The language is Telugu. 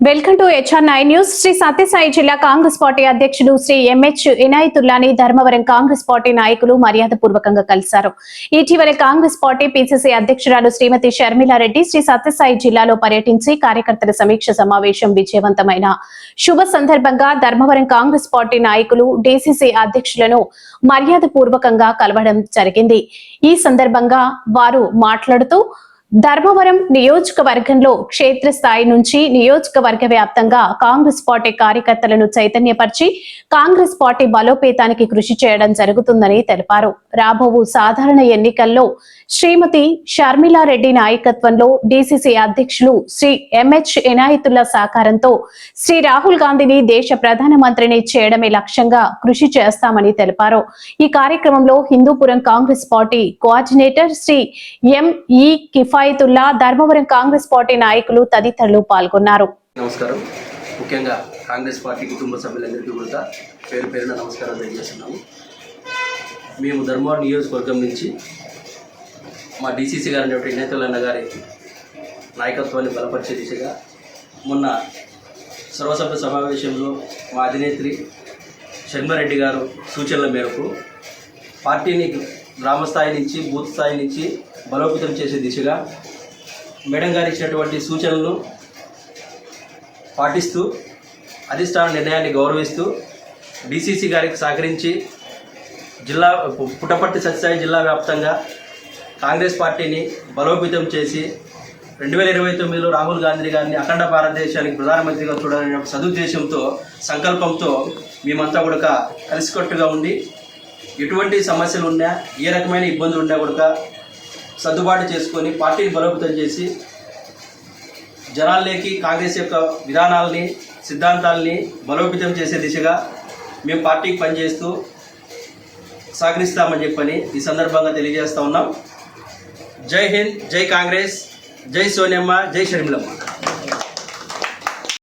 Welcome to HR9 news. Shri Sathya Sai జిల్లా కాంగ్రెస్ పార్టీ అధ్యక్షుడు శ్రీ ఎంహెచ్ ఇనాయతుల్లాని ధర్మవరం కాంగ్రెస్ పార్టీ నాయకులు మర్యాదపూర్వకంగా కలిశారు. ఇటీవల కాంగ్రెస్ పార్టీ పిసిసి అధ్యక్షురాలు శ్రీమతి షర్మిలారెడ్డి శ్రీ సత్యసాయి జిల్లాలో పర్యటించి కార్యకర్తల సమీక్ష సమావేశం విజయవంతమైన శుభ సందర్భంగా ధర్మవరం కాంగ్రెస్ పార్టీ నాయకులు డిసిసి అధ్యక్షులను మర్యాదపూర్వకంగా కలవడం జరిగింది. ఈ సందర్భంగా వారు మాట్లాడుతూ ధర్మవరం నియోజకవర్గంలో క్షేత్రస్థాయి నుంచి నియోజకవర్గ వ్యాప్తంగా కాంగ్రెస్ పార్టీ కార్యకర్తలను చైతన్యపరిచి కాంగ్రెస్ పార్టీ బలోపేతానికి కృషి చేయడం జరుగుతుందని తెలిపారు. రాబో సాధారణ ఎన్నికల్లో శ్రీమతి షర్మిలారెడ్డి నాయకత్వంలో డిసిసి అధ్యక్షులు శ్రీ ఎంహెచ్ ఇనాయతుల్లా సహకారంతో శ్రీ రాహుల్ గాంధీని దేశ ప్రధానమంత్రిని చేయడమే లక్ష్యంగా కృషి చేస్తామని తెలిపారు. ఈ కార్యక్రమంలో Hindupuram Congress party coordinator Shri M E Kifayatullah, Dharmavaram Congress party నాయకులు తదితరులు పాల్గొన్నారు. నమస్కారం. ముఖ్యంగా కాంగ్రెస్ పార్టీ కుటుంబ సభ్యులందరికీ కూడా పేరు పేరున నమస్కారం తెలియజేస్తున్నాము. మేము ధర్మవరం నియోజకవర్గం నుంచి మా డిసిసి గారి ఇనాయతుల్లా గారి నాయకత్వాన్ని బలపరిచే దిశగా మొన్న సర్వసభ్య సమావేశంలో మా అధినేత్రి షర్మిలారెడ్డి గారు సూచనల మేరకు పార్టీని గ్రామస్థాయి నుంచి బూత్ స్థాయి నుంచి బలోపేతం చేసే దిశగా మేడం గారు ఇచ్చినటువంటి సూచనలను పాటిస్తూ అధిష్టాన నిర్ణయాన్ని గౌరవిస్తూ డిసిసి గారికి సహకరించి జిల్లా పుట్టపర్తి సత్యసాయి జిల్లా వ్యాప్తంగా కాంగ్రెస్ పార్టీని బలోపేతం చేసి 2029లో రాహుల్ గాంధీ గారిని అఖండ భారతదేశానికి ప్రధానమంత్రిగా చూడాలనే సదుద్దేశంతో సంకల్పంతో మేమంతా కూడా కలిసికట్టుగా ఉండి ఎటువంటి సమస్యలు ఉన్నా ఏ రకమైన ఇబ్బందులు ఉన్నా కూడా సర్దుబాటు చేసుకొని పార్టీని బలోపేతం చేసి జనాల్లోకి కాంగ్రెస్ యొక్క విధానాలని సిద్ధాంతాలని బలోపేతం చేసే దిశగా మేము పార్టీకి పనిచేస్తూ సహకరిస్తామని చెప్పని ఈ సందర్భంగా తెలియజేస్తూ ఉన్నాం. జై హింద్, జై కాంగ్రెస్, జై సోనియమ్మ, జై షర్మిలమ్మ.